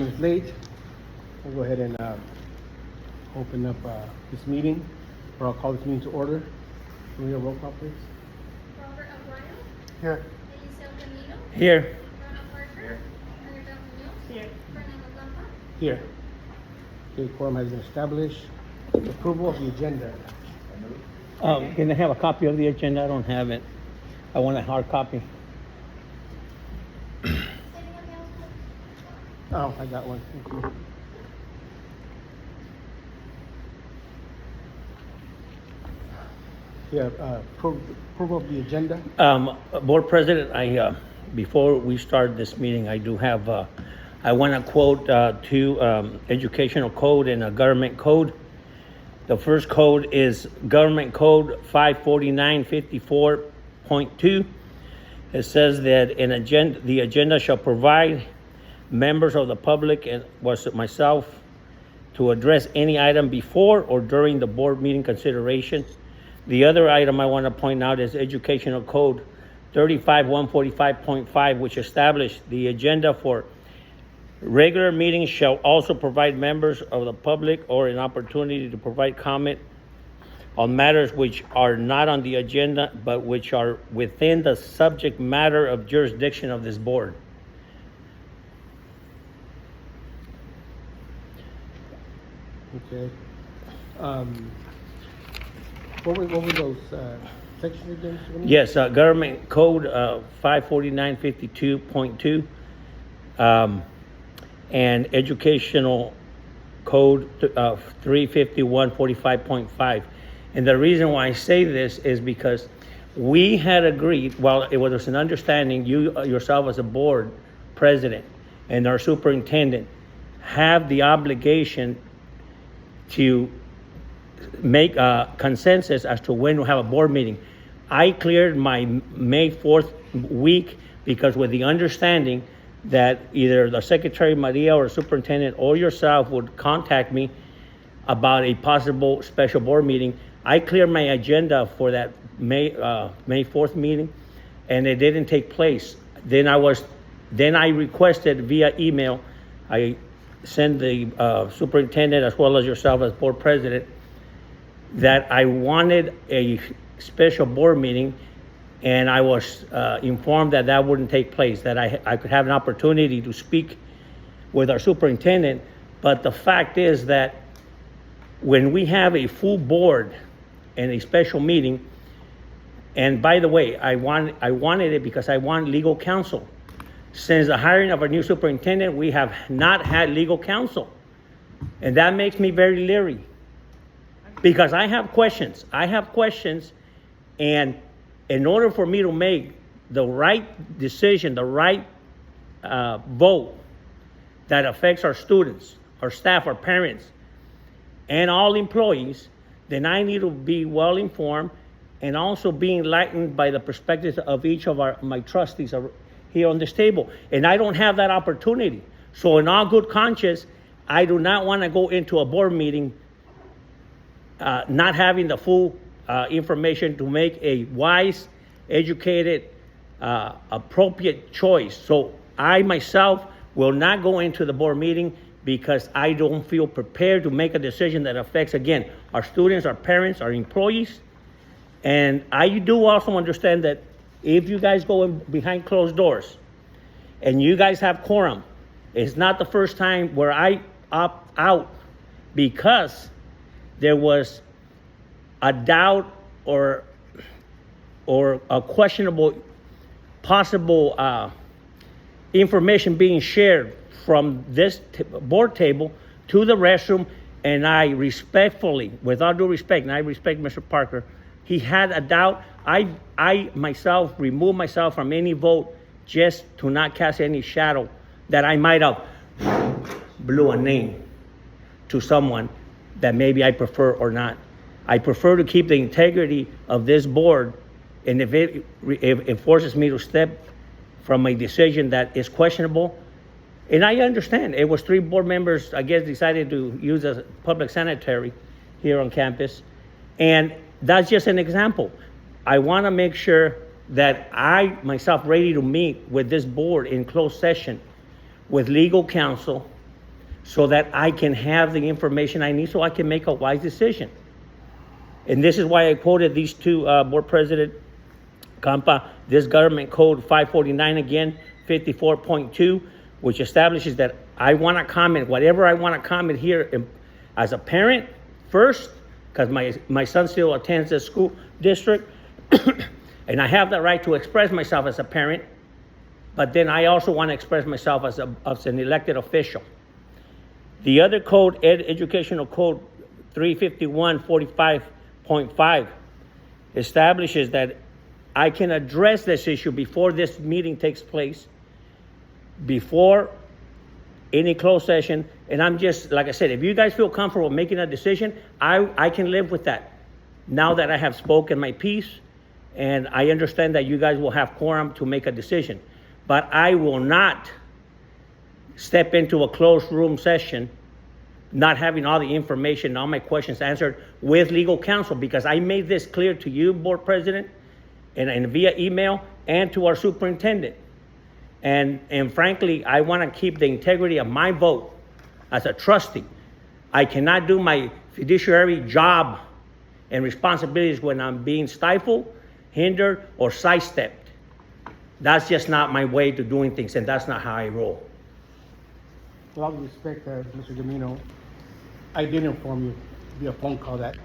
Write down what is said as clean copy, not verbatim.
Minutes late. We'll go ahead and open up this meeting, or I'll call this meeting to order. Can we have a roll call, please? Robert O'Brien, Here. Eliseo Gamiño, Here. Ronald Parker, Mayor Gamiño, Here. Fernando Gamba. Here. Okay, quorum has been established. Approval of the agenda. Can I have a copy of the agenda? I don't have it. I want a hard copy. Oh, I got one. Thank you. Yeah, approval of the agenda. Board President, before we start this meeting, I do have, I want to quote two educational code and a government code. The first code is Government Code 54954.2. It says that the agenda shall provide members of the public and myself to address any item before or during the board meeting consideration. The other item I want to point out is Educational Code 35145.5, which established the agenda for regular meetings shall also provide members of the public or an opportunity to provide comment on matters which are not on the agenda but which are within the subject matter of jurisdiction of this board. Okay. What were those sections again? Yes, Government Code 54952.2 and Educational Code 35145.5. And the reason why I say this is because we had agreed, well, it was an understanding, you yourself as a board president and our superintendent have the obligation to make a consensus as to when we have a board meeting. I cleared my May 4th week because with the understanding that either the Secretary Maria or superintendent or yourself would contact me about a possible special board meeting. I cleared my agenda for that May 4th meeting, and it didn't take place. Then I requested via email. I sent the superintendent as well as yourself as board president that I wanted a special board meeting, and I was informed that that wouldn't take place, that I could have an opportunity to speak with our superintendent. But the fact is that when we have a full board and a special meeting, and by the way, I wanted it because I want legal counsel. Since the hiring of our new superintendent, we have not had legal counsel. And that makes me very leery because I have questions. And in order for me to make the right decision, the right vote that affects our students, our staff, our parents, and all employees, then I need to be well informed and also be enlightened by the perspectives of each of my trustees here on this table. And I don't have that opportunity. So in all good conscience, I do not want to go into a board meeting not having the full information to make a wise, educated, appropriate choice. So I myself will not go into the board meeting because I don't feel prepared to make a decision that affects, again, our students, our parents, our employees. And I do also understand that if you guys go in behind closed doors and you guys have quorum, it's not the first time where I opt out because there was a doubt or a questionable possible information being shared from this board table to the restroom. And I respectfully, with all due respect, and I respect Mr. Parker, he had a doubt. I myself removed myself from any vote just to not cast any shadow that I might have blew a name to someone that maybe I prefer or not. I prefer to keep the integrity of this board, and if it forces me to step from a decision that is questionable, and I understand it was 3 board members, I guess, decided to use a public sanitary here on campus, and that's just an example. I want to make sure that I myself ready to meet with this board in closed session with legal counsel so that I can have the information I need so I can make a wise decision. And this is why I quoted these two, Board President Campa, this government code 549 again, 54.2, which establishes that I want to comment, whatever I want to comment here as a parent first, because my son still attends the school district, and I have the right to express myself as a parent, but then I also want to express myself as an elected official. The other code, Educational Code 351.45.5, establishes that I can address this issue before this meeting takes place, before any closed session. And I'm just, like I said, if you guys feel comfortable making a decision, I can live with that. Now that I have spoken my piece, and I understand that you guys will have quorum to make a decision. But I will not step into a closed room session not having all the information, all my questions answered with legal counsel, because I made this clear to you, Board President, and via email, and to our superintendent. And frankly, I want to keep the integrity of my vote as a trustee. I cannot do my fiduciary job and responsibilities when I'm being stifled, hindered, or sidestepped. That's just not my way to doing things, and that's not how I roll. With all due respect, Mr. Gamiño, I did inform you via phone call that